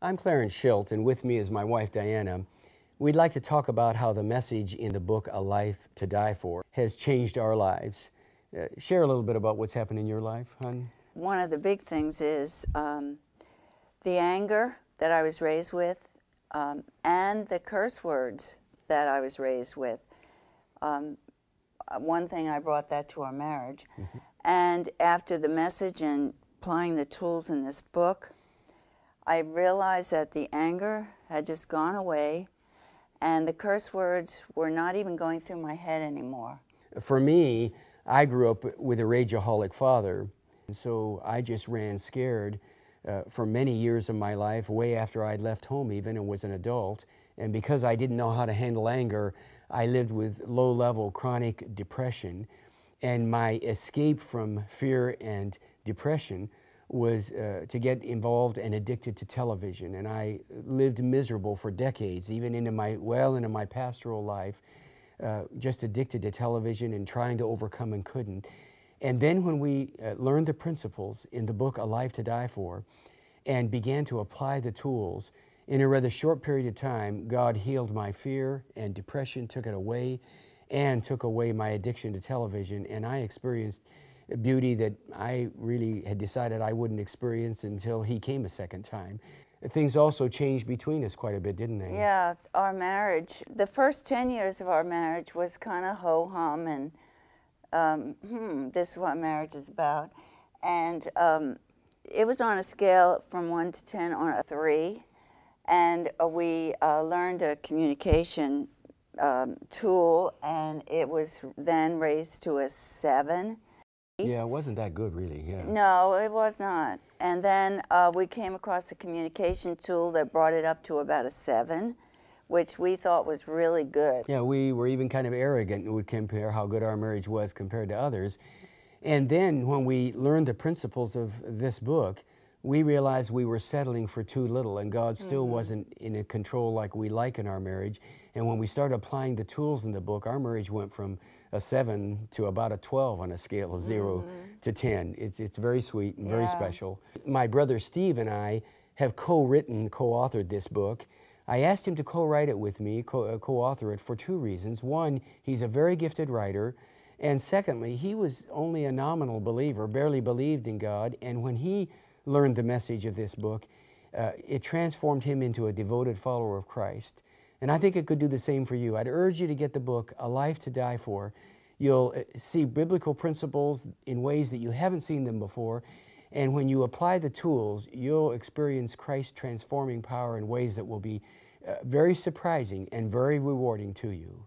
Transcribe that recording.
I'm Clarence Schilt, and with me is my wife Diana. We'd like to talk about how the message in the book, A Life to Die For, has changed our lives. Share a little bit about what's happened in your life, hon. One of the big things is the anger that I was raised with and the curse words that I was raised with. One thing, I brought that to our marriage. And after the message and applying the tools in this book, I realized that the anger had just gone away and the curse words were not even going through my head anymore. For me, I grew up with a rageaholic father, and so I just ran scared for many years of my life, way after I'd left home even and was an adult. And because I didn't know how to handle anger, I lived with low-level chronic depression. And my escape from fear and depression was to get involved and addicted to television. And I lived miserable for decades, even into my pastoral life, just addicted to television and trying to overcome and couldn't. And then when we learned the principles in the book, A Life to Die For, and began to apply the tools, in a rather short period of time, God healed my fear and depression, took it away, and took away my addiction to television. And I experienced beauty that I really had decided I wouldn't experience until He came a second time. Things also changed between us quite a bit, didn't they? Yeah, our marriage, the first 10 years of our marriage was kind of ho-hum and this is what marriage is about. And it was on a scale from 1 to 10 on a 3. And we learned a communication tool, and it was then raised to a 7. Yeah, it wasn't that good, really. Yeah. No, it was not. And then we came across a communication tool that brought it up to about a 7, which we thought was really good. Yeah, we were even kind of arrogant and would compare how good our marriage was compared to others. And then when we learned the principles of this book, we realized we were settling for too little, and God still wasn't in a control like we like in our marriage. And when we started applying the tools in the book, our marriage went from a 7 to about a 12 on a scale of 0 to 10. It's very sweet and very special. My brother Steve and I have co-authored this book. I asked him to co-write it with me, co-author it, for 2 reasons. One, he's a very gifted writer. And secondly, he was only a nominal believer, barely believed in God. And when he learned the message of this book, it transformed him into a devoted follower of Christ. And I think it could do the same for you. I'd urge you to get the book, A Life to Die For. You'll see biblical principles in ways that you haven't seen them before. And when you apply the tools, you'll experience Christ's transforming power in ways that will be very surprising and very rewarding to you.